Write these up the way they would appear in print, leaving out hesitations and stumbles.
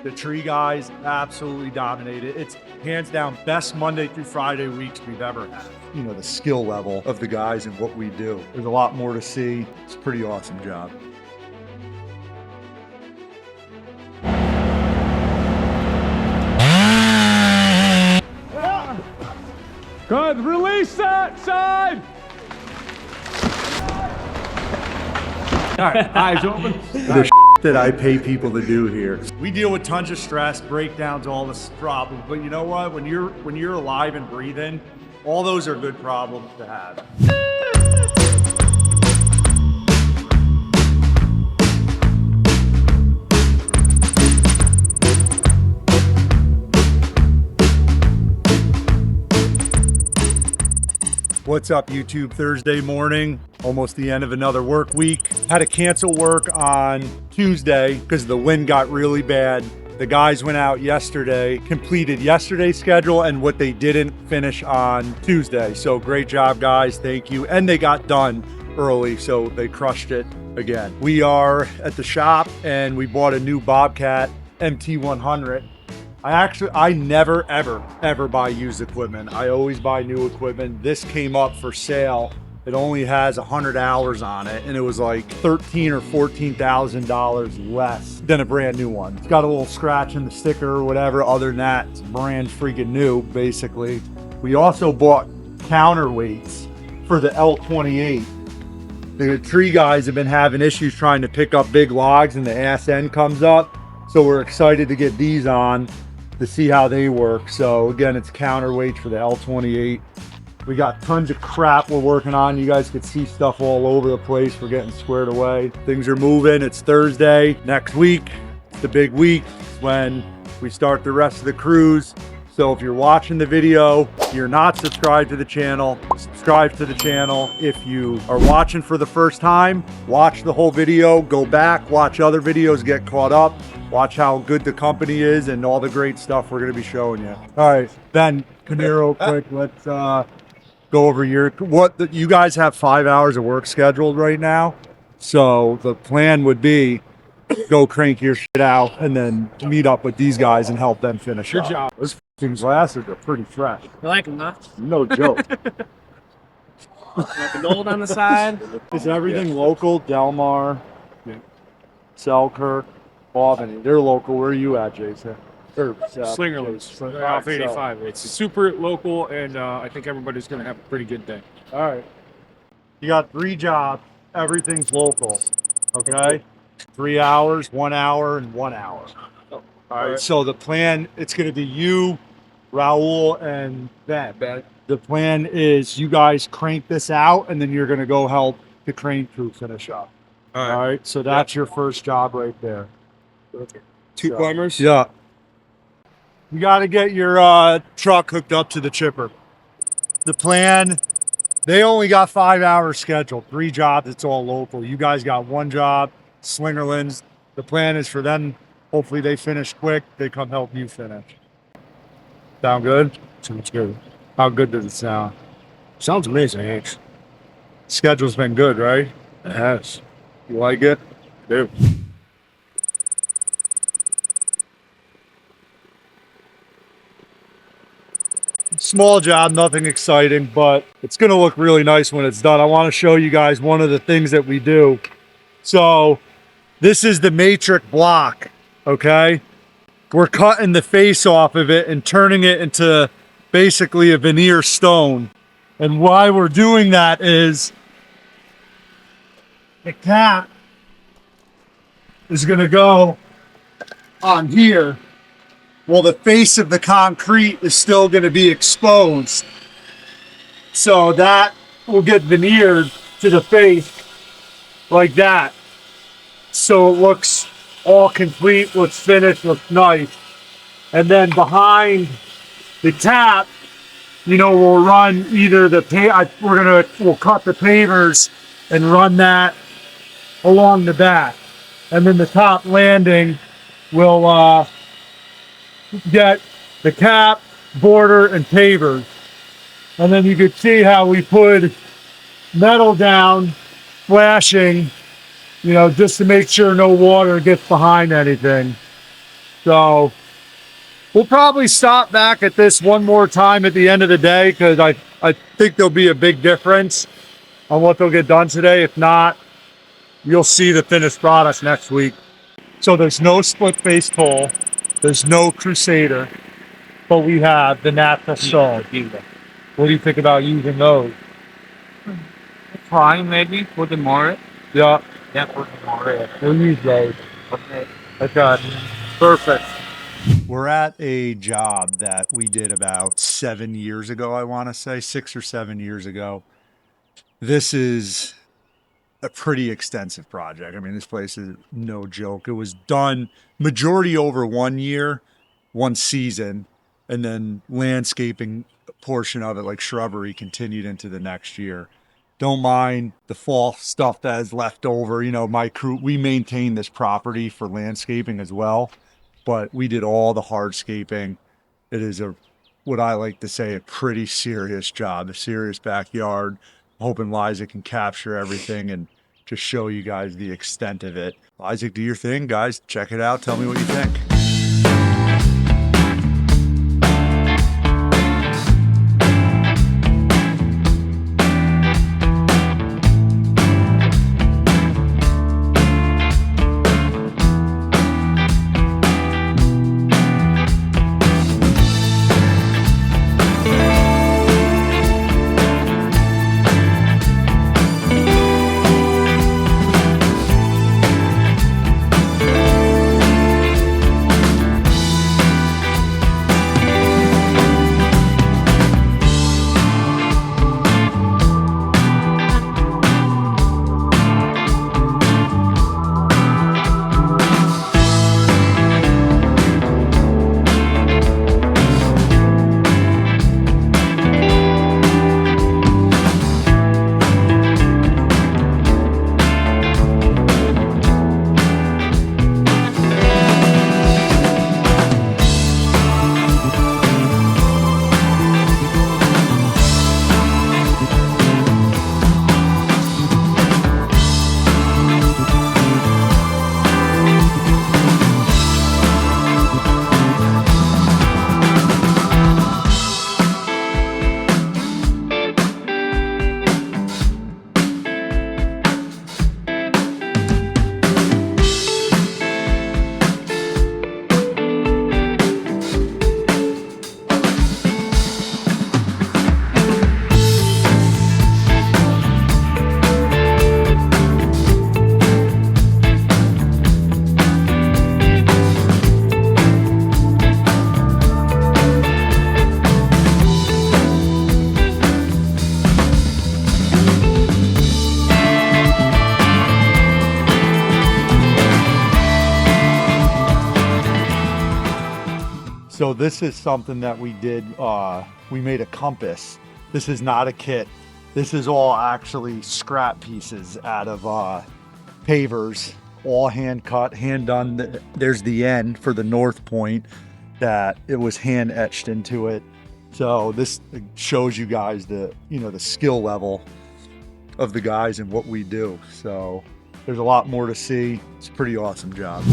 The tree guys absolutely dominated. It's hands down best Monday through Friday weeks we've ever had. You know, the skill level of the guys and what we do. There's a lot more to see. It's a pretty awesome job. Good, release that side. All right, eyes open. The that I pay people to do here. We deal with tons of stress, breakdowns, all this problems, but you know what? When you're alive and breathing, all those are good problems to have. What's up, YouTube? Thursday morning, almost the end of another work week. Had to cancel work on Tuesday because the wind got really bad. The guys went out yesterday, completed yesterday's schedule and what they didn't finish on Tuesday. So great job, guys. Thank you. And they got done early, so they crushed it again. We are at the shop and we bought a new Bobcat MT100. I never, ever buy used equipment. I always buy new equipment. This came up for sale. It only has 100 hours on it, and it was like $13,000 or $14,000 less than a brand new one. It's got a little scratch in the sticker or whatever. Other than that, it's brand freaking new, basically. We also bought counterweights for the L28. The tree guys have been having issues trying to pick up big logs, and the ass end comes up. So we're excited to get these on to see how they work. So again, it's counterweight for the L28. We got tons of crap we're working on. You guys could see stuff all over the place. We're getting squared away. Things are moving. It's Thursday. Next week, it's the big week when we start the rest of the cruise. So if you're watching the video, you're not subscribed to the channel, subscribe to the channel. If you are watching for the first time, watch the whole video, go back, watch other videos, get caught up, watch how good the company is and all the great stuff we're gonna be showing you. All right, Ben, come here real quick. Let's go over you guys have 5 hours of work scheduled right now. So the plan would be go crank your shit out and then meet up with these guys and help them finish Good up. job. Those f***ing glasses are pretty fresh. You like them, huh? No joke. Like the gold on the side. Is everything local? Delmar, Selkirk, Albany. They're local. Where are you at, Jason? Slingerlands, off 85. It's super local, and I think everybody's going to have a pretty good day. All right. You got 3 jobs. Everything's local. Okay? 3 hours, 1 hour, and 1 hour. All right. So the plan, it's going to be you, Raul, and Ben. The plan is you guys crank this out, and then you're going to go help the crane crew finish up. All right. So that's your first job right there. 2 plumbers? Yeah. You got to get your truck hooked up to the chipper. The plan, they only got 5 hours scheduled, 3 jobs. It's all local. You guys got 1 job, Slingerlands. The plan is for them, hopefully they finish quick. They come help you finish. Sound good? Sounds good. How good does it sound? Sounds amazing, Hanks. Schedule's been good, right? It has. You like it? Dude. Small job, nothing exciting, but it's going to look really nice when it's done. I want to show you guys one of the things that we do. So this is the matrix block, okay? We're cutting the face off of it and turning it into basically a veneer stone. And why we're doing that is the cap is going to go on here. Well, the face of the concrete is still going to be exposed. So that will get veneered to the face like that. So it looks all complete, looks finished, looks nice. And then behind the tap, you know, we'll run either the we'll cut the pavers and run that along the back. And then the top landing will get the cap, border, and pavers. And then you can see how we put metal down, flashing, you know, just to make sure no water gets behind anything. So we'll probably stop back at this one more time at the end of the day because I think there'll be a big difference on what they'll get done today. If not, you'll see the finished product next week. So there's no split face tool, there's no Crusader, but we have the natural stone. What do you think about using those? Try maybe for the more. Yeah, Yeah, for the more. we'll use those. Okay. Okay, perfect. We're at a job that we did about 7 years ago, I want to say 6 or 7 years ago. This is a pretty extensive project. I mean, this place is no joke. It was done majority over 1 year, one season, and then landscaping portion of it, like shrubbery, continued into the next year. Don't mind the fall stuff that is left over. You know, my crew, we maintain this property for landscaping as well, but we did all the hardscaping. It is a, what I like to say, a pretty serious job, a serious backyard. Hoping Liza can capture everything and just show you guys the extent of it. Isaac, do your thing, guys. Check it out. Tell me what you think. So this is something that we did, we made a compass. This is not a kit. This is all actually scrap pieces out of pavers, all hand cut, hand done. There's the end for the north point that it was hand etched into it. So this shows you guys the, you know, the skill level of the guys and what we do. So there's a lot more to see. It's a pretty awesome job.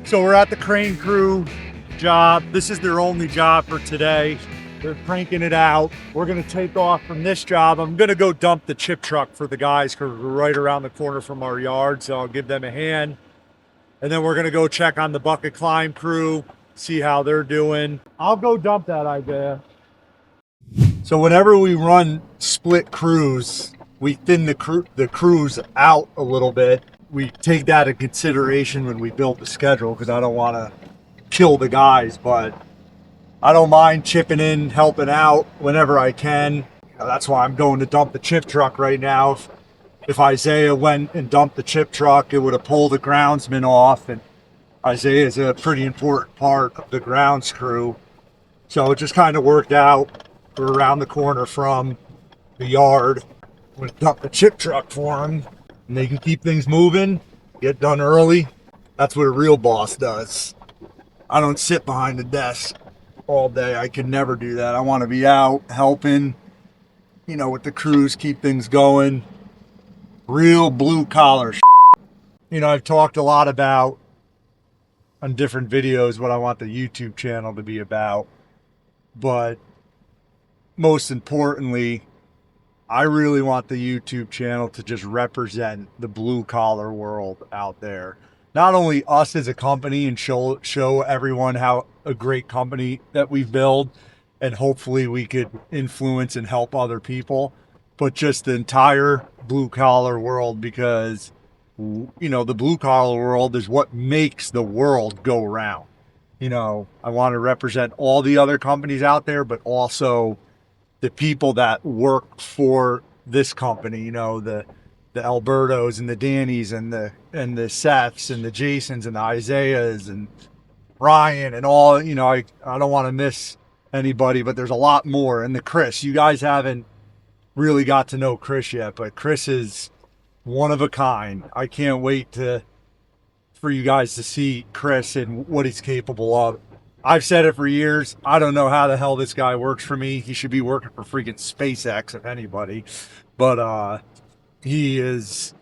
So we're at the crane crew job. This is their only job for today. They're cranking it out. We're gonna take off from this job. I'm gonna go dump the chip truck for the guys because we're right around the corner from our yard. So I'll give them a hand. And then we're gonna go check on the bucket climb crew, see how they're doing. I'll go dump that, Isaiah. So whenever we run split crews, we thin the crews out a little bit. We take that into consideration when we build the schedule because I don't want to kill the guys, but I don't mind chipping in, helping out whenever I can. You know, that's why I'm going to dump the chip truck right now. If Isaiah went and dumped the chip truck, it would have pulled the groundsman off, and Isaiah is a pretty important part of the grounds crew. So it just kind of worked out. We're around the corner from the yard. I'm going to dump the chip truck for them, and they can keep things moving, get done early. That's what a real boss does. I don't sit behind the desk all day. I could never do that. I want to be out helping, you know, with the crews, keep things going. Real blue collar shit. You know, I've talked a lot about on different videos what I want the YouTube channel to be about, but most importantly, I really want the YouTube channel to just represent the blue collar world out there. Not only us as a company and show everyone how a great company that we've built, and hopefully we could influence and help other people, but just the entire blue collar world, because, you know, the blue collar world is what makes the world go round. You know, I want to represent all the other companies out there, but also the people that work for this company, you know, the Albertos and the Dannys and the Seths and the Jasons and the Isaiahs and Ryan and all, you know, I don't want to miss anybody, but there's a lot more. And the Chris, you guys haven't really got to know Chris yet, but Chris is one of a kind. I can't wait for you guys to see Chris and what he's capable of. I've said it for years. I don't know how the hell this guy works for me. He should be working for freaking SpaceX, if anybody. But he has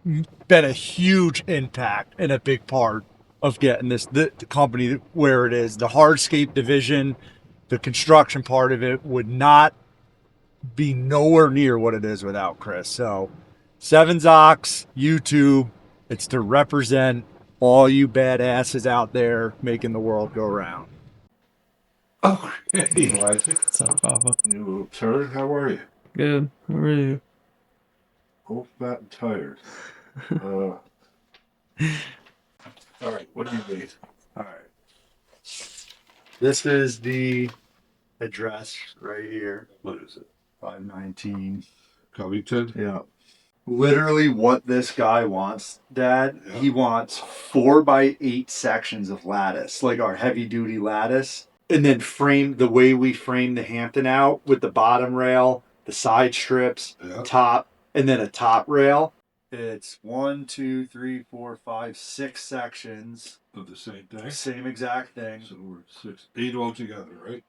been a huge impact and a big part of getting the company where it is. The Hardscape division, the construction part of it would not be nowhere near what it is without Chris. So Sevens Ox, YouTube, it's to represent all you badasses out there making the world go round. Oh, hey, Elijah. What's up, Papa? You sir, how are you? Good. How are you? Old fat and tired. All right, what do you need? All right. This is the address right here. What is it? 519. Covington? Yeah. Literally what this guy wants, Dad, Yeah. he wants 4x8 sections of lattice, like our heavy duty lattice. And then frame the way we frame the Hampton out with the bottom rail, the side strips, Yeah. top, and then a top rail. It's 1, 2, 3, 4, 5, 6 sections. Of the same thing? Same exact thing. So we're 8 altogether, right?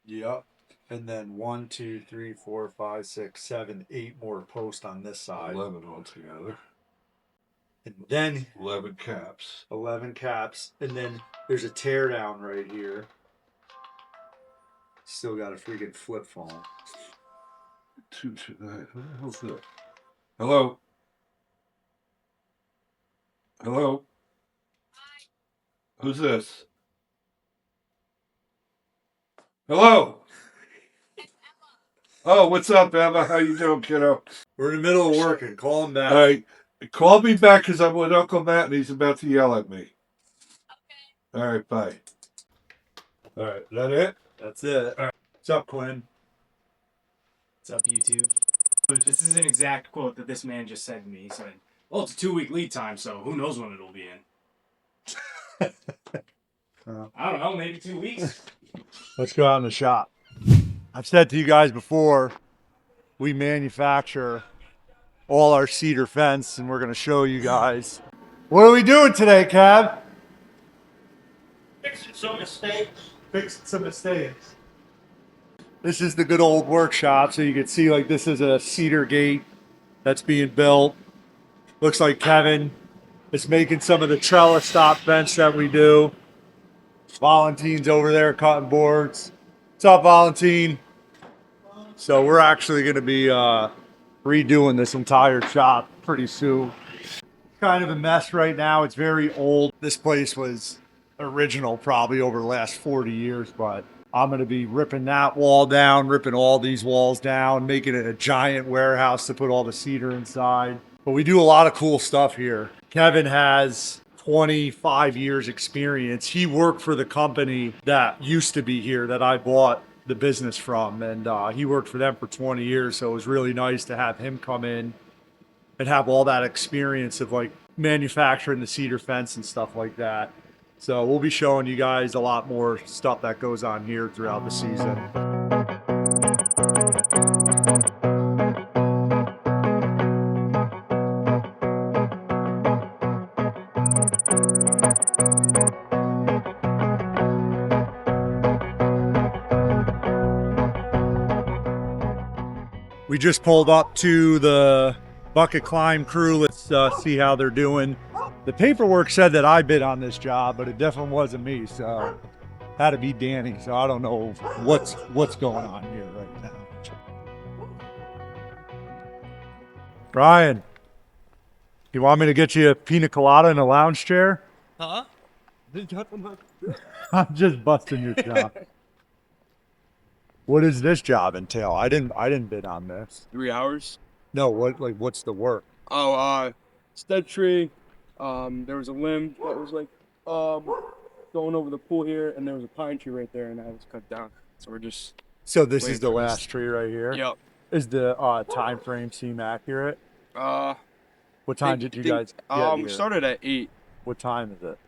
Yep. And then 1, 2, 3, 4, 5, 6, 7, 8 more posts on this side. 11 altogether. And then 11 caps. 11 caps. And then there's a tear down right here. Still got a freaking flip phone. 229. What the hell's that? Hello? Hello? Who's this? Hello? Oh, what's up, Emma? How you doing, kiddo? We're in the middle of working. Call him back. All right. Call me back because I'm with Uncle Matt and he's about to yell at me. Okay. All right, bye. All right, is that it? That's it. All right. What's up, Quinn? What's up, YouTube? This is an exact quote that this man just said to me. He said, well, it's a 2-week lead time, so who knows when it'll be in. I don't know, maybe 2 weeks. Let's go out in the shop. I've said to you guys before, we manufacture all our cedar fence, and we're going to show you guys. What are we doing today, Cab? Fixing some mistakes. Fixing some mistakes. This is the good old workshop, so you can see like this is a cedar gate that's being built. Looks like Kevin is making some of the trellis stop fence that we do. Valentine's over there cutting boards. What's up, Valentine? So we're actually going to be redoing this entire shop pretty soon. Kind of a mess right now. It's very old. This place was original probably over the last 40 years, but I'm going to be ripping that wall down, ripping all these walls down, making it a giant warehouse to put all the cedar inside. But we do a lot of cool stuff here. Kevin has 25 years experience. He worked for the company that used to be here that I bought the business from, and he worked for them for 20 years. So it was really nice to have him come in and have all that experience of like manufacturing the cedar fence and stuff like that. So we'll be showing you guys a lot more stuff that goes on here throughout the season. We just pulled up to the Bucket Climb crew. Let's see how they're doing. The paperwork said that I bid on this job, but it definitely wasn't me, so had to be Danny. So I don't know what's going on here right now. Brian, you want me to get you a pina colada in a lounge chair? Huh? I'm just busting your job. What does this job entail? I didn't bid on this. 3 hours. No, what's the work? Oh, stud tree. There was a limb that was like going over the pool here, and there was a pine tree right there, and that was cut down. So we're just. So this is waiting the for this. last tree right here? Yep. Is the time frame seem accurate? What time did you guys get we here? started at 8. What time is it?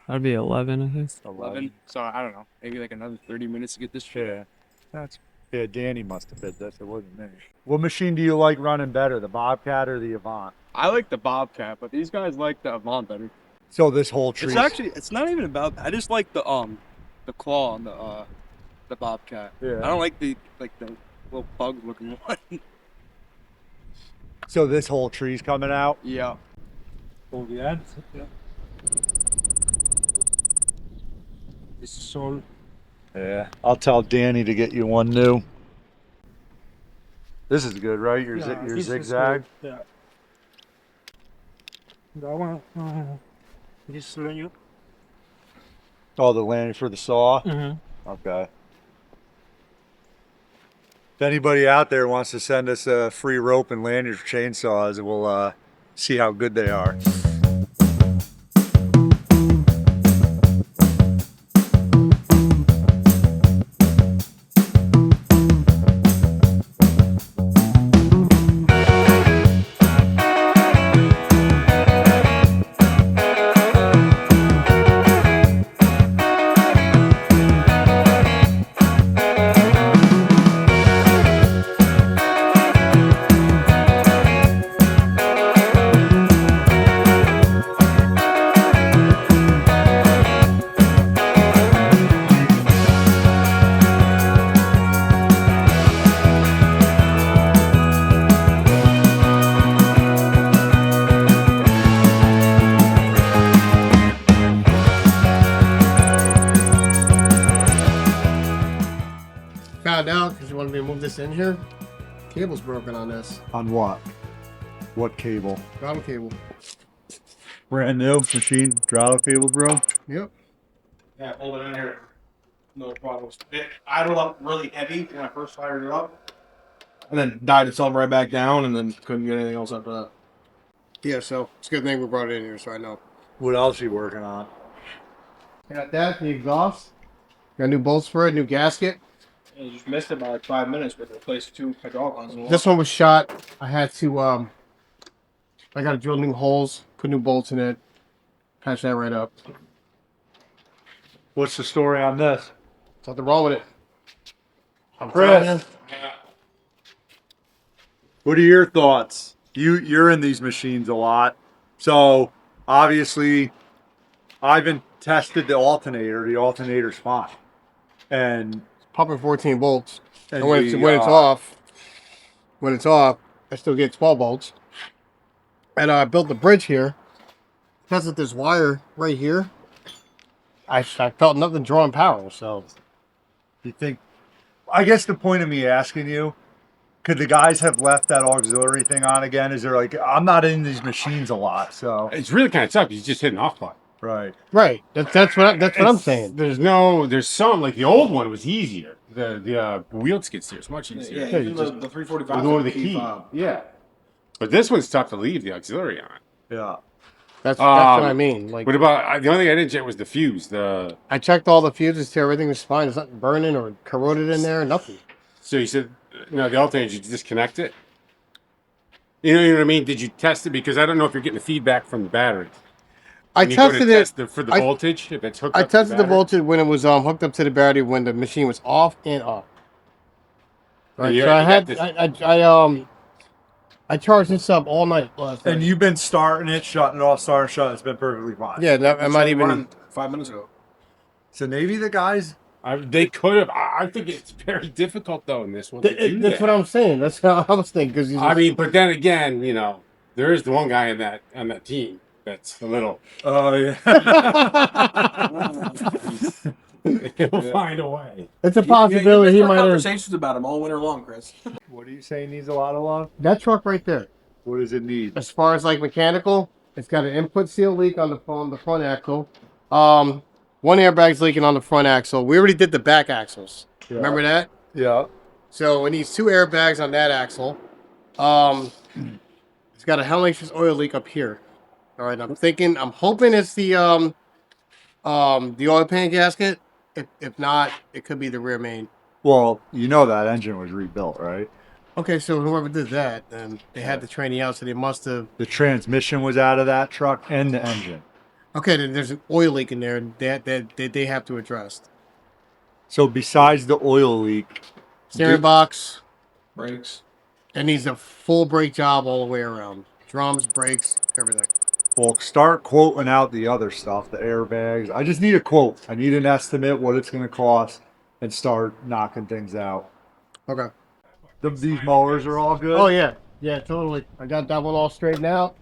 That'd be 11, I think. 11. So I don't know, maybe like another 30 minutes to get this tree. Yeah, Danny must have bid this. It wasn't me. What machine do you like running better, the Bobcat or the Avant? I like the Bobcat, but these guys like the Avant better. So this whole tree. It's not even about. I just like the claw on the Bobcat. Yeah. I don't like the little bug looking one. So this whole tree's coming out. Yeah. Pull the end. Yeah. This is all. Yeah. I'll tell Danny to get you one new. This is good, right? Your this is zigzag. good, yeah. That one. This lanyard. Oh, the landing for the saw. Mm-hmm. Okay. If anybody out there wants to send us a free rope and lanyard for chainsaws, we'll see how good they are. Found out because you wanted me to move this in here. Cable's broken on this. On what? What cable? Throttle cable. Brand new machine, throttle cable, bro. Yep. Yeah, hold it in here. No problems. It idled up really heavy when I first fired it up. And then died itself right back down and then couldn't get anything else after that. Yeah, so it's a good thing we brought it in here so I know. What else are you working on? Got that, the exhaust. Got new bolts for it, new gasket. Yeah, you just missed it by like 5 minutes, but replaced 2 hydraulic lines. This one was shot. I had to, I gotta drill new holes, put new bolts in it, patch that right up. What's the story on this? Something wrong with it. I'm Chris. telling you. What are your thoughts? You're in these machines a lot. So obviously I've been tested the alternator's fine. And Pumping 14 volts. And And when it's off, I still get 12 volts. And I built the bridge here. Because of this wire right here, I felt nothing drawing power. So you think, I guess the point of me asking you, could the guys have left that auxiliary thing on again? Is there like, I'm not in these machines a lot, so. It's really kind of tough. You just hit an off button. Right. right, that's what I'm saying. There's some, like the old one was easier. The wheel skid steer is much easier. Yeah, even the 345. With the key. Yeah. But this one's tough to leave the auxiliary on. Yeah. That's what I mean. Like, What about, the only thing I didn't check was the fuse. I checked all the fuses to everything was fine. There's nothing burning or corroded in there. Nothing. So you said, no, the alternator, did you disconnect it? You know what I mean? Did you test it? Because I don't know if you're getting the feedback from the battery. I tested it for the voltage, if it's hooked I up tested to the voltage when it was hooked up to the battery when the machine was off and on. Right. Yeah, So I you had got this- I charged this up all night last night. And you've been starting it, shutting it off, starting, shutting it. It's been perfectly fine. Yeah, I might even. 5 minutes ago. So maybe the guys, they could have. I think it's very difficult though in this one. That's what I'm saying. That's how I was thinking. Because I mean, but then again, there is the one guy on that team that's a little. oh yeah. He'll find a way. it's a possibility he might have. Conversations about him all winter long, Chris. What do you say needs a lot of love? That truck right there. What does it need? As far as like mechanical, it's got an input seal leak on the front axle. One airbag's leaking on the front axle. We already did the back axles. Yeah. Remember that? Yeah. So it needs 2 airbags on that axle. It's got a hellacious oil leak up here. All right, I'm hoping it's the oil pan gasket. If not, it could be the rear main. Well, you know that engine was rebuilt, right? Okay, so whoever did that, then they had the training out, so they must have. The transmission was out of that truck and the engine. Okay, then there's an oil leak in there that they have to address. So besides the oil leak, Steering box, Brakes. it needs a full brake job all the way around. Drums, brakes, everything. well, start quoting out the other stuff, the airbags. I just need a quote. I need an estimate what it's going to cost and start knocking things out. Okay. These mowers are all good? Oh yeah, yeah, totally. I got that one all straightened out.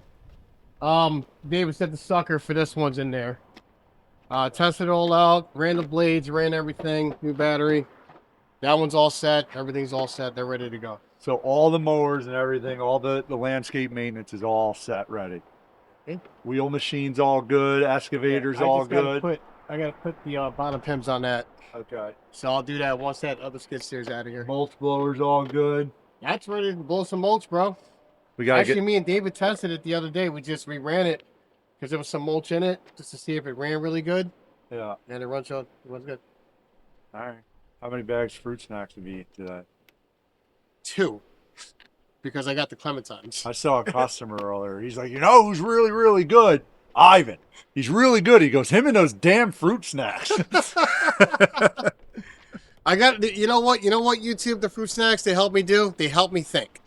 David said the sucker for this one's in there. Tested it all out, ran the blades, ran everything, new battery. That one's all set. Everything's all set. They're ready to go. So all the mowers and everything, all the landscape maintenance is all set, ready. Okay. Wheel machines all good, excavators all good. I gotta put the bottom pins on that. Okay. So I'll do that once that other skid steer's out of here. Mulch blower's all good. That's ready to blow some mulch, bro. We gotta Actually, get. me and David tested it the other day. We ran it because there was some mulch in it just to see if it ran really good. Yeah. And it runs out. It was good. All right. How many bags of fruit snacks did we eat today? 2. Because I got the clementines. I saw a customer earlier. He's like, you know who's really, really good? Ivan. He's really good. He goes, him and those damn fruit snacks. I got, you know what, YouTube, the fruit snacks, they help me do? They help me think.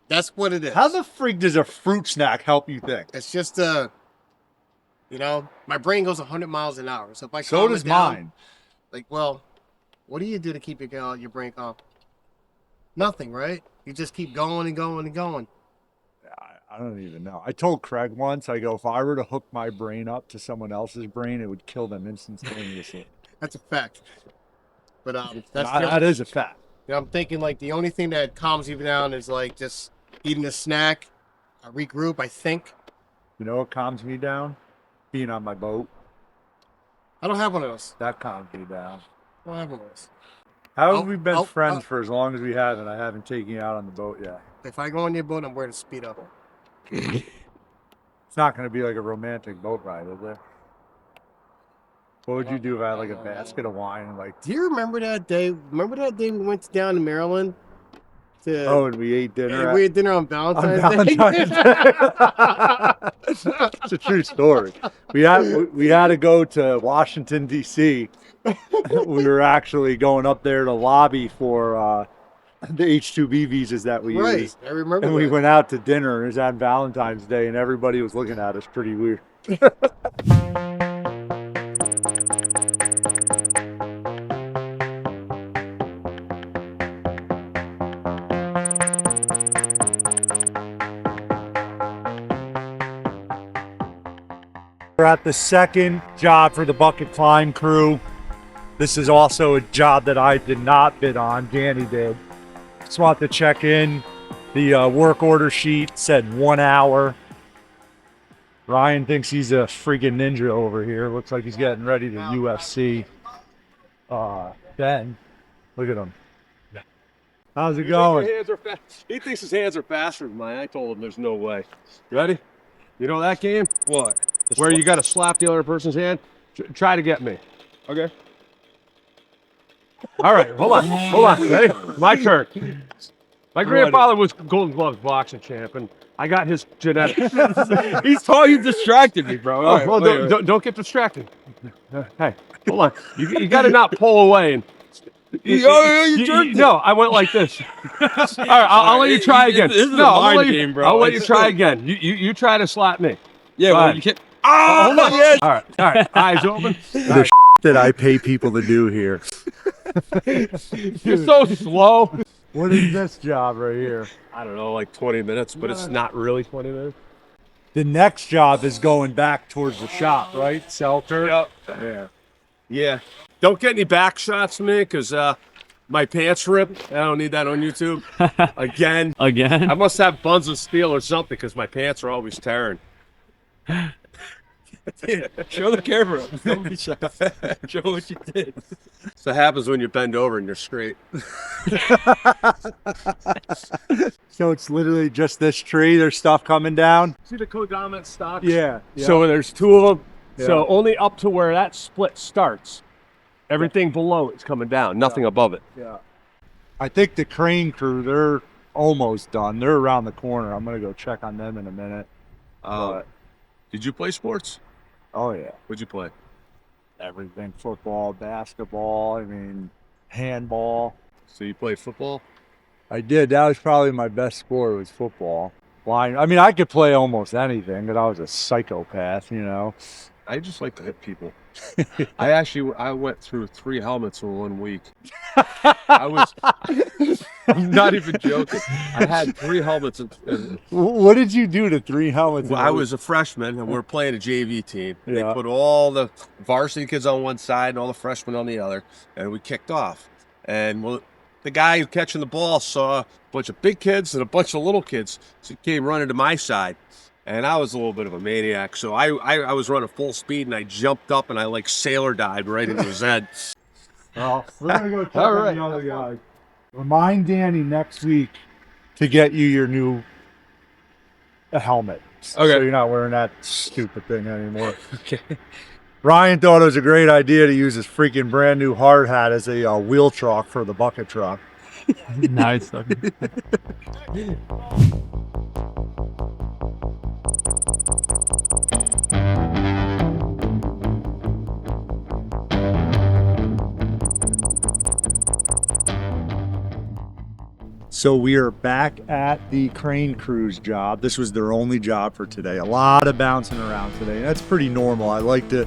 That's what it is. How the freak does a fruit snack help you think? It's just, my brain goes 100 miles an hour. So if I So calm does it down, mine. like, well, what do you do to keep your brain calm? Nothing, right? You just keep going and going and going. I don't even know. I told Craig once, I go, if I were to hook my brain up to someone else's brain, it would kill them instantaneously. That's a fact. But That is a fact. I'm thinking like the only thing that calms you down is like just eating a snack, I regroup, I think. You know what calms me down? Being on my boat. I don't have one of those. That calms me down. I don't have one of those. How have we been friends for as long as we have, and I haven't taken you out on the boat yet? If I go on your boat, I'm wearing a speed up. It's not going to be like a romantic boat ride, is it? What would you do if I had like a basket of wine and like? Do you remember that day? Remember that day we went down to Maryland? Oh, and we ate dinner. And we ate dinner on Valentine's Day. It's a true story. We had to go to Washington D.C. We were actually going up there to lobby for the H-2B visas that we used. I remember. And we went out to dinner. It was on Valentine's Day, and everybody was looking at us pretty weird. We're at the second job for the bucket climb crew. This is also a job that I did not bid on. Danny did. Just want to check in. The work order sheet said 1 hour. Ryan thinks he's a freaking ninja over here. Looks like he's getting ready to UFC. Ben, look at him. How's it going? He thinks his hands are faster than mine. I told him there's no way. Ready? You know that game? What? Where you got to slap the other person's hand? Try to get me. Okay? All right, hold on. Ready? My turn. My grandfather was Golden Gloves boxing champ, and I got his genetics. He's tall. You distracted me, bro. All right, Well, don't get distracted. Hey, hold on. You got to not pull away. And no, I went like this. All right, I'll let you try again. This is a mind game, bro. I'll let you try again. You try to slap me. Yeah, well, you can't. Hold on. Yes. All right. Eyes open. The that I pay people to do here. You're so slow. What is this job right here? I don't know, like 20 minutes, but it's not really 20 minutes. The next job is going back towards the shop, right? Selter? Yep. Yeah. Yeah. Don't get any back shots of me because my pants ripped. I don't need that on YouTube. Again. I must have buns of steel or something because my pants are always tearing. Show the camera. Don't be shy. Show what you did. So it happens when you bend over and you're straight. So it's literally just this tree. There's stuff coming down. See the codominant stalks? Yeah. So there's 2 of them. Yeah. So only up to where that split starts. Everything below it's coming down. Nothing above it. Yeah. I think the crane crew, they're almost done. They're around the corner. I'm going to go check on them in a minute. Did you play sports? Oh, yeah. What'd you play? Everything. Football, basketball, handball. So you played football? I did. That was probably my best sport was football. I could play almost anything, but I was a psychopath, I just like to hit people. I went through 3 helmets in 1 week. I'm not even joking. I had 3 helmets. What did you do to 3 helmets? Well, I was a freshman, and we were playing a JV team. Yeah. They put all the varsity kids on one side and all the freshmen on the other, and we kicked off. And the guy catching the ball saw a bunch of big kids and a bunch of little kids, so he came running to my side. And I was a little bit of a maniac, so I was running full speed, and I jumped up and I like sailor dived right into his head. Well, we're gonna go check All on right. the other guy. Remind Danny next week to get you your new helmet. So Okay. you're not wearing that stupid thing anymore. Okay. Ryan thought it was a great idea to use his freaking brand new hard hat as a wheel truck for the bucket truck. Nice. So we are back at the crane crew's job. This was their only job for today. A lot of bouncing around today. And that's pretty normal. I like to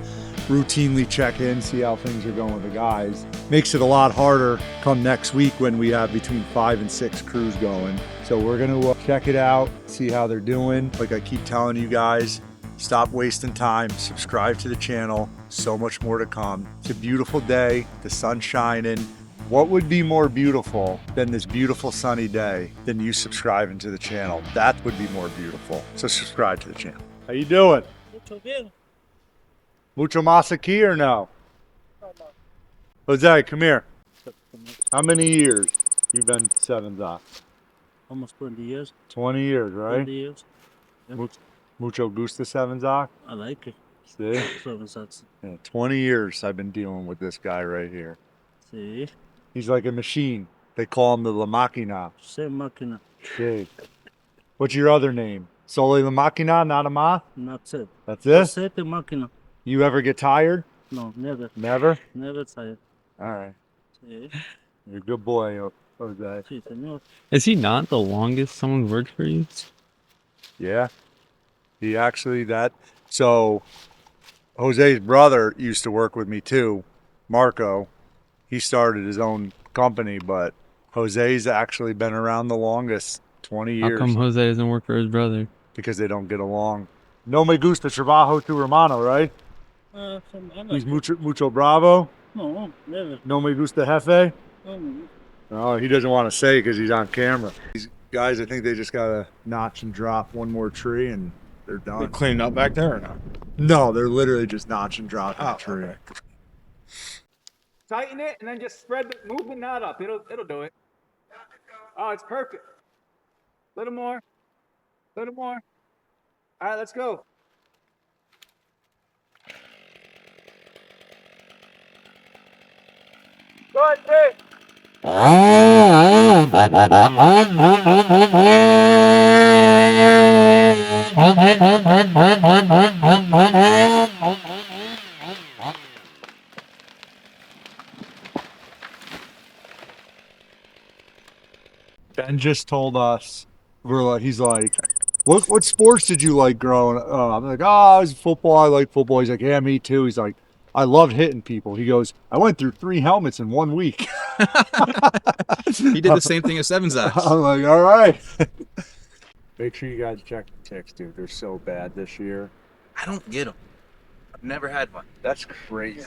routinely check in, see how things are going with the guys. Makes it a lot harder come next week when we have between 5 and 6 crews going. So we're gonna check it out, see how they're doing. Like I keep telling you guys, stop wasting time, subscribe to the channel. So much more to come. It's a beautiful day, the sun's shining. What would be more beautiful than this beautiful sunny day than you subscribing to the channel? That would be more beautiful. So subscribe to the channel. How you doing? Mucho más aquí or no? Jose, come here. How many years you been Sevens off? Almost 20 years. 20 years, right? 20 years. Yeah. Mucho gusta Sevens off? I like it. See? Seven sets. Yeah, 20 years I've been dealing with this guy right here. See? He's like a machine. They call him the La Máquina. Same máquina. Okay. What's your other name? Solo La Máquina, not a ma? That's it. That's it? That's it, the máquina. You ever get tired? No, never. Never? Never tired. All right. See? You're a good boy, Jose. Sí, señor. Is he not the longest someone worked for you? Yeah. He actually, so Jose's brother used to work with me too, Marco. He started his own company, but Jose's actually been around the longest, 20 years. How come Jose doesn't work for his brother? Because they don't get along. No me gusta trabajo tu hermano, right? He's mucho bravo. No, never. No me gusta jefe. No. Oh, he doesn't want to say because he's on camera. These guys, I think they just got to notch and drop one more tree and they're done. They cleaned up back there or not? No, they're literally just notch and dropping the tree. Okay. Tighten it and then just move the knot up. It'll do it. Oh, it's perfect. Little more. Little more. All right, let's go. Go ahead, Dave. Ben just told us, he's like, what sports did you like growing up? I'm like, I was football. I like football. He's like, yeah, me too. He's like, I loved hitting people. He goes, I went through 3 helmets in 1 week. He did the same thing as Sevens Ox. I'm like, all right. Make sure you guys check the ticks, dude. They're so bad this year. I don't get them. I've never had one. That's crazy.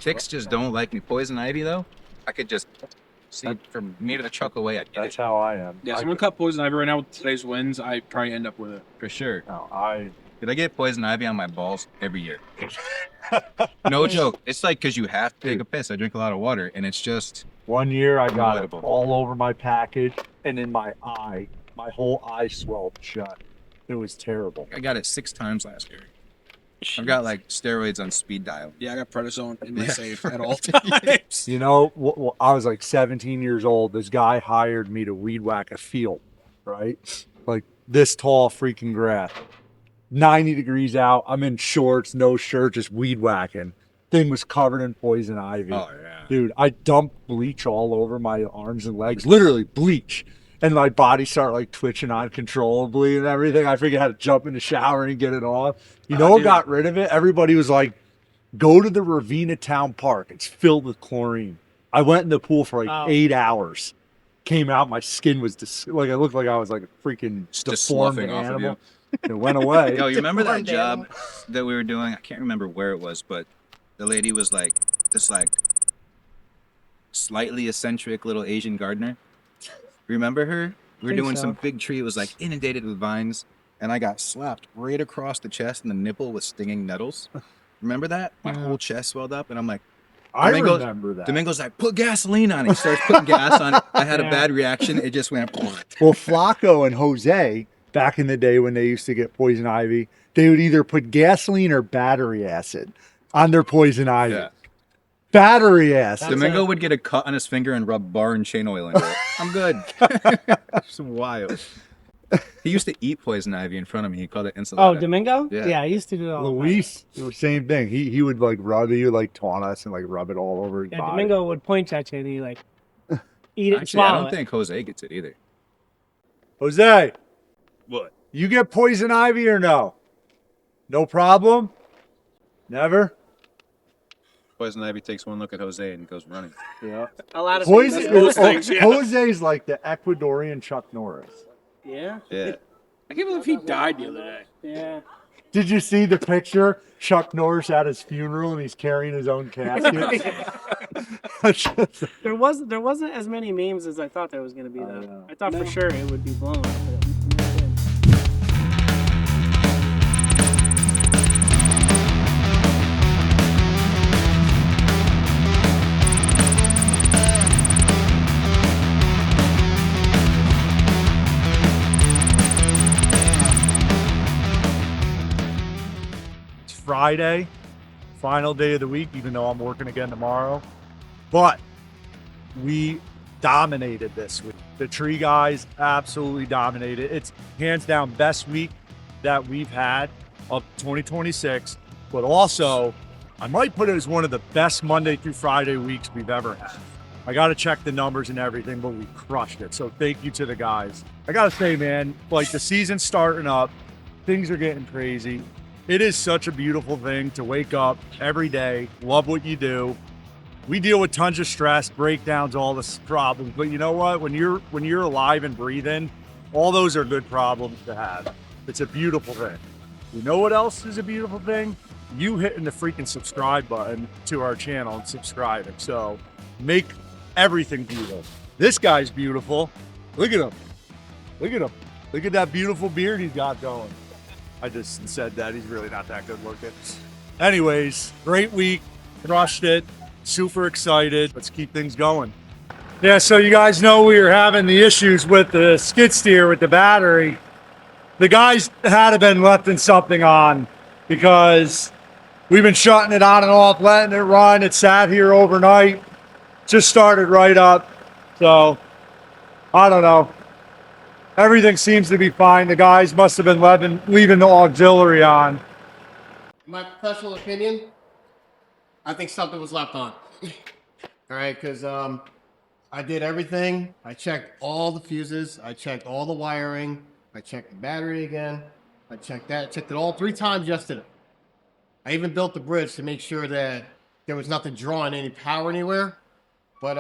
Ticks just don't like me. Poison ivy, though, I could just see from me to the truck away. I'd get That's it. how I am. Yeah, so I'm gonna cut poison ivy right now with today's winds. I probably end up with it. For sure. No, Did I get poison ivy on my balls every year? No joke. It's like because you have to take a piss. I drink a lot of water, and it's just... 1 year I got it Unavoidable. all over my package and in my eye. My whole eye swelled shut. It was terrible. I got it 6 times last year. I've got like steroids on speed dial. Yeah, I got prednisone in my Yeah. safe at all times. You know, I was like 17 years old. This guy hired me to weed whack a field, right? Like this tall freaking grass. 90 degrees out. I'm in shorts, no shirt, just weed whacking. Thing was covered in poison ivy. Oh, yeah. Dude, I dumped bleach all over my arms and legs. Literally bleach. And my body started like twitching uncontrollably and everything. I figured I had to jump in the shower and get it off. You know what got rid of it? Everybody was like, go to the Ravina Town Park. It's filled with chlorine. I went in the pool for like 8 hours. Came out, my skin was like, I looked like I was like a freaking Just deformed sloughing off of animal. It went away. Yo, you remember that job that we were doing? I can't remember where it was, but the lady was like this like slightly eccentric little Asian gardener. Remember her? We were doing some big tree. It was like inundated with vines. and I got slapped right across the chest, and the nipple was stinging nettles. Remember that? My whole chest swelled up, and I'm like, I remember that. Domingo's like, put gasoline on it. He starts putting gas on it. I had a bad reaction. It just went. Well, Flacco and Jose, back in the day when they used to get poison ivy, they would either put gasoline or battery acid on their poison ivy. Yeah. Battery acid. Domingo would get a cut on his finger and rub bar and chain oil into it. I'm good. It's wild. He used to eat poison ivy in front of me. He called it ensalada. Oh, Domingo? Yeah. I used to do it all the time. Luis, the same thing. He would like rub it, he would like taunt us and like rub it all over his Yeah, body. Domingo would point at you and he like eat it and Actually, I swallow don't it. think Jose gets it either. Jose, What? you get poison ivy or no? No problem? Never? Poison ivy takes one look at Jose and goes running. Yeah. A lot of Poison, things. Jose's like the Ecuadorian Chuck Norris. Yeah. Yeah. I can't believe he died the other day. Yeah. Did you see the picture? Chuck Norris at his funeral and he's carrying his own casket. There wasn't as many memes as I thought there was gonna be though. I thought for sure it would be blown up. But it never did. It's Friday, final day of the week, even though I'm working again tomorrow. But we dominated this week. The tree guys absolutely dominated. It's hands down best week that we've had of 2026. But also, I might put it as one of the best Monday through Friday weeks we've ever had. I got to check the numbers and everything, but we crushed it. So thank you to the guys. I got to say, man, like the season's starting up. Things are getting crazy. It is such a beautiful thing to wake up every day, love what you do. We deal with tons of stress, breakdowns, all the problems. But you know what? When you're alive and breathing, all those are good problems to have. It's a beautiful thing. You know what else is a beautiful thing? You hitting the freaking subscribe button to our channel and subscribing. So make everything beautiful. This guy's beautiful. Look at him. Look at him. Look at that beautiful beard he's got going. I just said that. He's really not that good looking. Anyways, great week. Crushed it. Super excited. Let's keep things going. Yeah, so you guys know we were having the issues with the skid steer with the battery. The guys had to been lefting something on because we've been shutting it on and off, letting it run. It sat here overnight. Just started right up. So, I don't know. Everything seems to be fine. The guys must have been leaving the auxiliary on. My professional opinion, I think something was left on. All right, because I did everything. I checked all the fuses. I checked all the wiring. I checked the battery again. I checked that. I checked it all 3 times yesterday. I even built the bridge to make sure that there was nothing drawing any power anywhere. But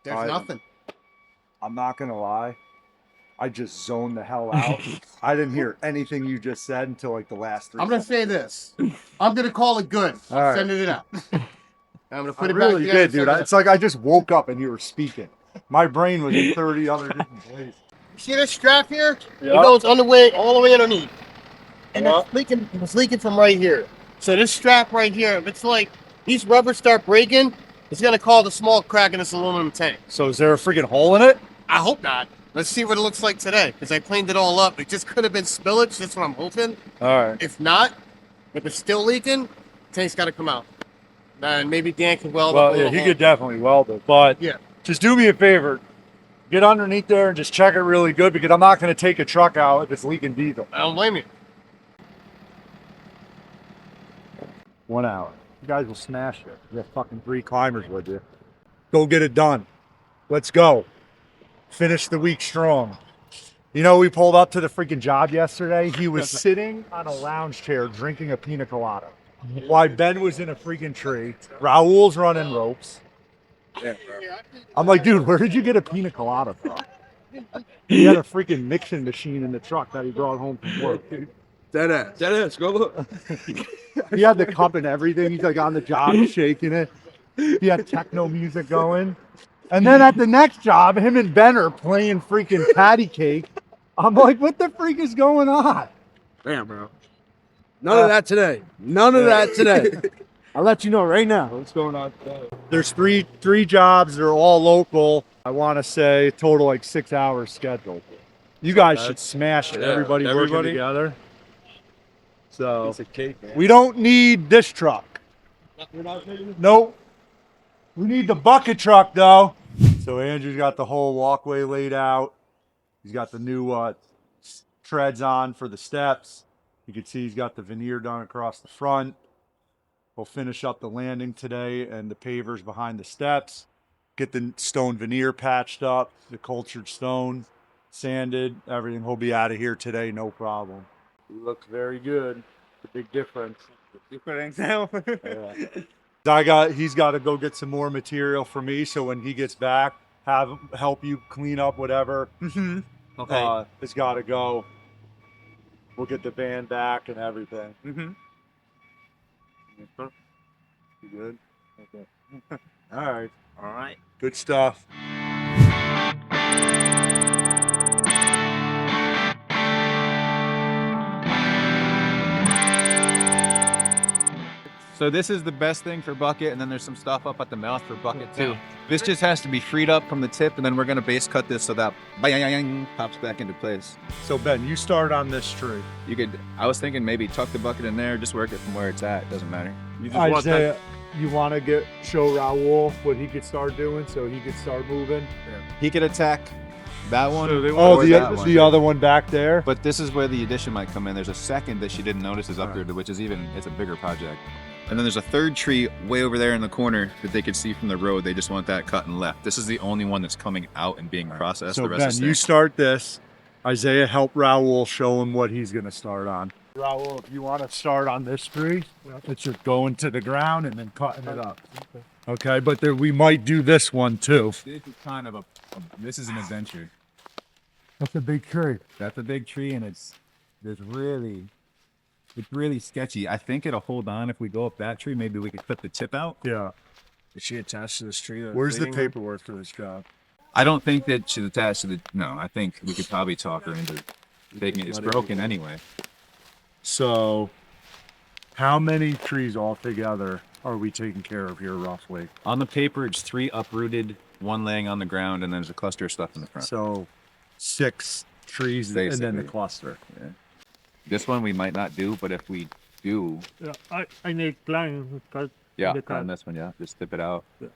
there's nothing. I'm not going to lie. I just zoned the hell out. I didn't hear anything you just said until like the last 3 I'm going to say this. I'm going to call it good. All right. Sending it out. I'm going to put I it really back did, together. dude. It's like I just woke up and you were speaking. My brain was in 30 other different places. See this strap here? Yep. It goes all the way underneath. And it's leaking. It was leaking from right here. So this strap right here, if it's like these rubbers start breaking, it's going to cause a small crack in this aluminum tank. So is there a freaking hole in it? I hope not. Let's see what it looks like today, because I cleaned it all up. It just could have been spillage. That's what I'm hoping. All right. If not, if it's still leaking, tank's got to come out. And maybe Dan can weld it. Well, yeah, he could definitely weld it. But yeah, just do me a favor. Get underneath there and just check it really good, because I'm not going to take a truck out if it's leaking diesel. I don't blame you. 1 hour. You guys will smash it. You have fucking 3 climbers with you. Go get it done. Let's go. Finish the week strong. You know, we pulled up to the freaking job yesterday. He was sitting on a lounge chair drinking a pina colada while Ben was in a freaking tree. Raul's running ropes. I'm like, dude, where did you get a pina colada from? He had a freaking mixing machine in the truck that he brought home from work. Deadass. Go look. He had the cup and everything. He's like on the job shaking it. He had techno music going. And then at the next job, him and Ben are playing freaking patty cake I'm like, what the freak is going on? Damn, bro. None of that today. None of that today. I'll let you know right now what's going on today. There's three jobs. They're all local. I want to say total like 6 hours scheduled. You guys should smash it. Yeah, Everybody working everybody. together. So It's a cake, man. we don't need this truck. Nope. We need the bucket truck though. So Andrew's got the whole walkway laid out. He's got the new treads on for the steps. You can see he's got the veneer done across the front. We'll finish up the landing today and the pavers behind the steps. Get the stone veneer patched up, the cultured stone, sanded, everything. He'll be out of here today, no problem. He looks very good. It's a big difference. Yeah. He's got to go get some more material for me, so when he gets back, help you clean up whatever. Okay. It's got to go. We'll get the van back and everything. You good? Okay. All right. All right. Good stuff. So this is the best thing for bucket, and then there's some stuff up at the mouth for bucket too. This just has to be freed up from the tip, and then we're gonna base cut this so that bang pops back into place. So Ben, you start on this tree. You could. I was thinking maybe tuck the bucket in there, just work it from where it's at. Doesn't matter. You just want that. Isaiah, you want to show Raul what he could start doing, so he could start moving. He could attack that one. So they Oh, or that one. the other one back there. But this is where the addition might come in. There's a second that she didn't notice is up there, which is it's a bigger project. And then there's a third tree way over there in the corner that they could see from the road. They just want that cut and left. This is the only one that's coming out and being processed. So the rest Ben, is you staying. start this. Isaiah, help Raul show him what he's gonna start on. Raul, if you want to start on this tree, it's just going to the ground and then cutting it up. Okay, but we might do this one too. This is kind of this is an adventure. That's a big tree. That's a big tree, and it's really sketchy. I think it'll hold on if we go up that tree. Maybe we could clip the tip out. Yeah. Is she attached to this tree? Where's the paperwork for this job? I don't think that she's attached to the. No, I think we could probably talk her into taking it. It's broken anyway. So, how many trees altogether are we taking care of here roughly? On the paper, it's 3 uprooted, 1 laying on the ground, and then there's a cluster of stuff in the front. So, 6 trees and then the Basically. cluster. Yeah. This one we might not do, but if we do, Yeah, I need plan because yeah, the on this one, yeah, just tip it out. Yeah.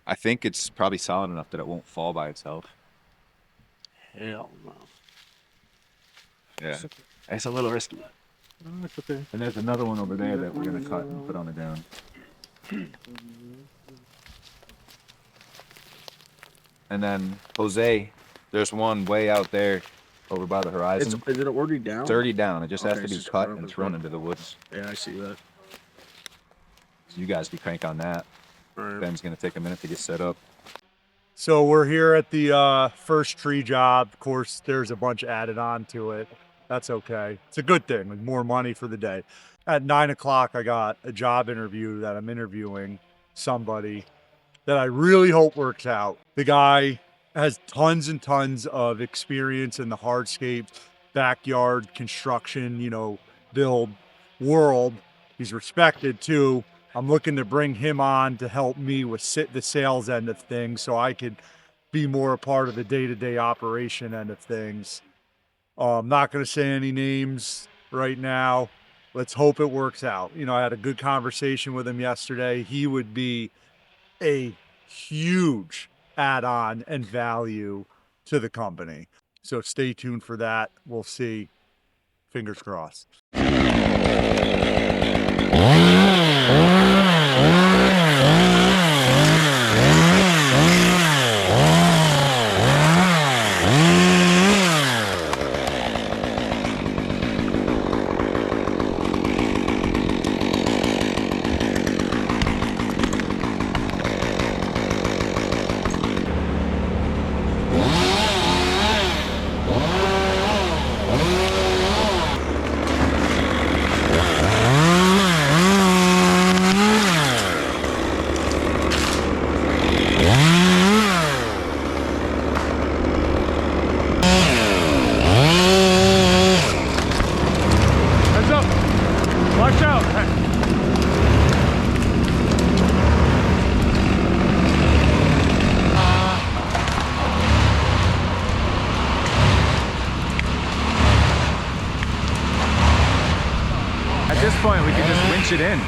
I think it's probably solid enough that it won't fall by itself. hell no. Yeah, it's a little risky. No, it's okay. And there's another one over there that we're gonna cut and put on the ground. And then Jose, there's one way out there over by the horizon. Is it already down? 30 down. It just has Okay, to be it's just cut cut and up thrown as into the woods. Yeah, I see that. So you guys can crank on that. All right. Ben's gonna take a minute to get set up. So we're here at the first tree job. Of course, there's a bunch added on to it. That's okay. It's a good thing, like more money for the day. At 9 o'clock, I got a job interview that I'm interviewing somebody that I really hope works out. The guy has tons and tons of experience in the hardscape, backyard construction, build world. He's respected too. I'm looking to bring him on to help me with the sales end of things so I could be more a part of the day-to-day operation end of things. I'm not going to say any names right now. Let's hope it works out. I had a good conversation with him yesterday. He would be a huge add-on and value to the company. So stay tuned for that. We'll see. Fingers crossed. this point, we can just winch it in.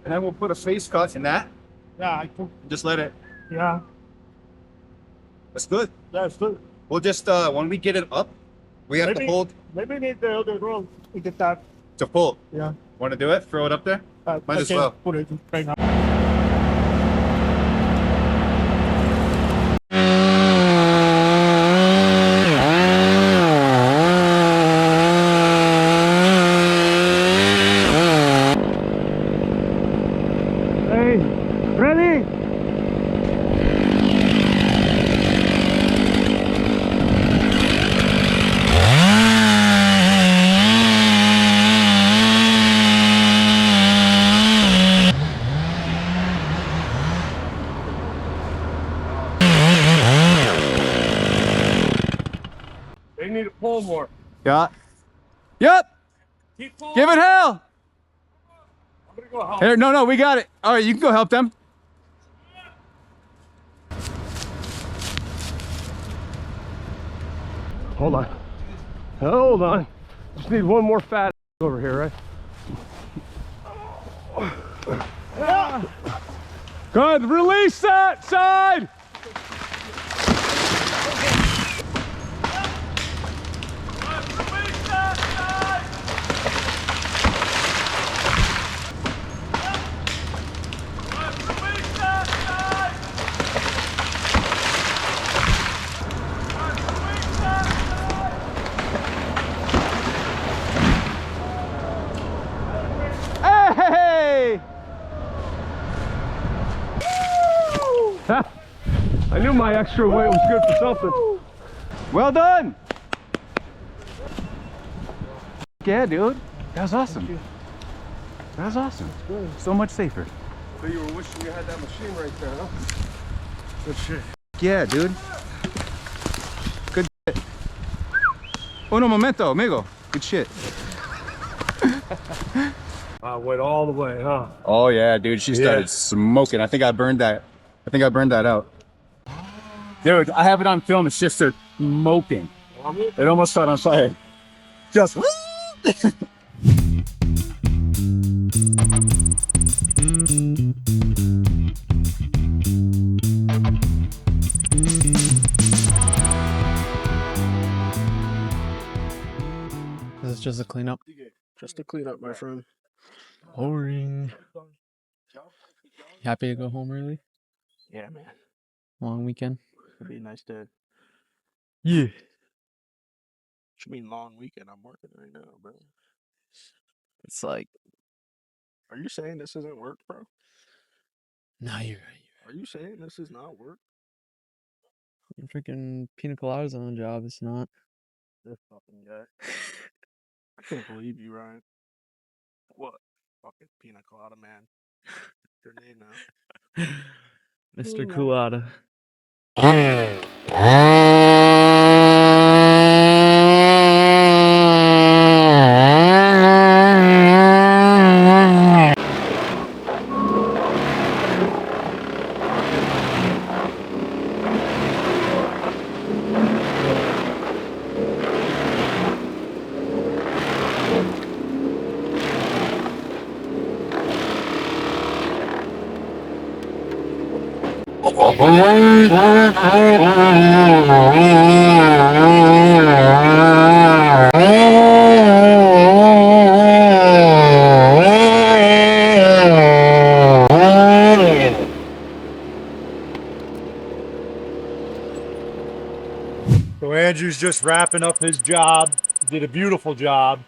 And then we'll put a face cut in that. Yeah, I think. Just let it. Yeah, That's good. that's good. We'll just, when we get it up, we have to hold Maybe we need the other roll to get that. to pull. Yeah. Want to do it? Throw it up there? Might as well. Put it right now. Hey, ready? They need to pull more. Yeah. Yep. Keep pulling. Give it hell. I'm gonna go help. Here, no, we got it. All right, you can go help them. Hold on. Hold on. Just need one more fat over here, right? Good. Release that side. Hey! I knew my extra weight was good for something. Well done. Yeah, dude. That was awesome. That was awesome. So much safer. So you were wishing you had that machine right there, huh? Good shit. Yeah, dude. Good shit. Uno momento, amigo. Good shit. I went all the way, huh? Oh yeah, dude. She started smoking. I think I burned that. Out. Dude, I have it on film. It's just her smoking. It almost caught on fire. Just. This is just a cleanup. Just to clean up, my friend. Boring. Happy to go home early? Yeah, man. Long weekend? It'd be a nice day. Yeah. Should mean long weekend. I'm working right now, bro. It's like, Are you saying this isn't work, bro? no, you're right. Are you saying this is not work? You're freaking pina coladas on the job. It's not. This fucking guy. I can't believe you, Ryan. What? Fucking pina colada man. What's your name now? Mr. Colada. So Andrew's just wrapping up his job. He did a beautiful job.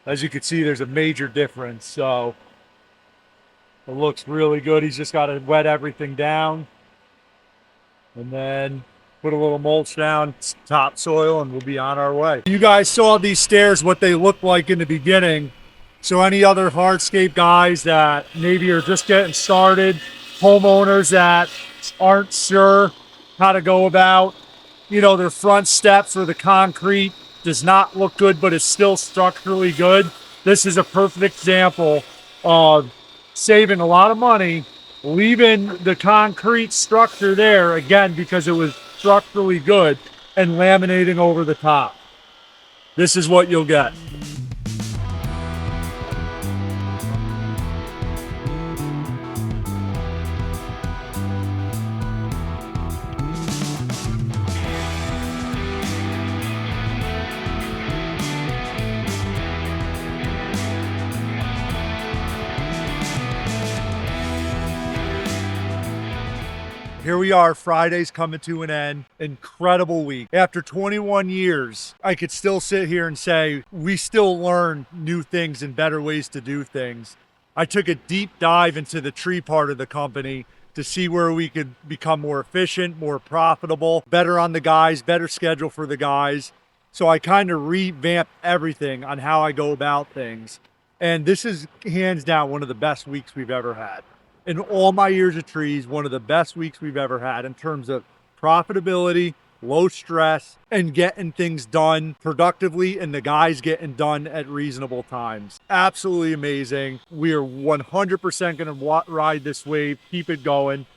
As you can see, there's a major difference. So it looks really good. He's just got to wet everything down. And then put a little mulch down, topsoil, and we'll be on our way. You guys saw these stairs, what they looked like in the beginning. So any other hardscape guys that maybe are just getting started, homeowners that aren't sure how to go about, you know, their front steps or the concrete does not look good, but it's still structurally good. This is a perfect example of saving a lot of money, leaving the concrete structure there, again, because it was structurally good, and laminating over the top. This is what you'll get. Here we are, Friday's coming to an end. Incredible week. After 21 years, I could still sit here and say we still learn new things and better ways to do things. I took a deep dive into the tree part of the company to see where we could become more efficient, more profitable, better on the guys, better schedule for the guys. So I kind of revamped everything on how I go about things. And this is hands down one of the best weeks we've ever had. In all my years of trees, one of the best weeks we've ever had in terms of profitability, low stress, and getting things done productively, and the guys getting done at reasonable times. Absolutely amazing. We are 100% going to ride this wave, keep it going.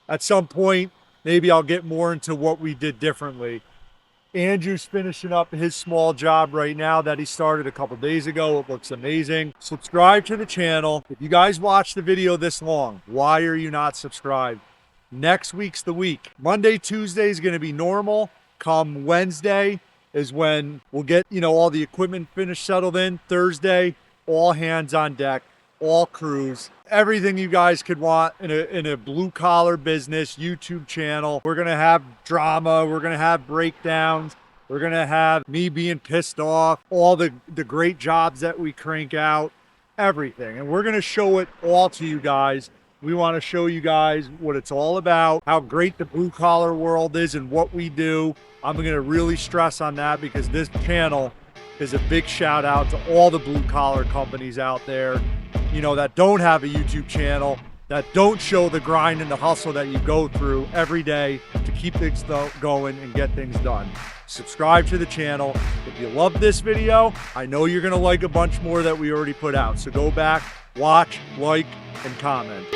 At some point, maybe I'll get more into what we did differently. Andrew's finishing up his small job right now that he started a couple days ago. It looks amazing. Subscribe to the channel. If you guys watch the video this long, why are you not subscribed? Next week's the week. Monday, Tuesday is going to be normal. Come Wednesday is when we'll get, you know, all the equipment finished, settled in. Thursday, all hands on deck, all crews. Everything you guys could want in a blue collar business YouTube channel. We're gonna have drama, we're gonna have breakdowns, we're gonna have me being pissed off, all the great jobs that we crank out, everything. And we're gonna show it all to you guys. We want to show you guys what it's all about, how great the blue collar world is and what we do. I'm gonna really stress on that because this channel is a big shout out to all the blue collar companies out there, you know, that don't have a YouTube channel, that don't show the grind and the hustle that you go through every day to keep things going and get things done. Subscribe to the channel. If you love this video, I know you're gonna like a bunch more that we already put out. So go back, watch, like, and comment.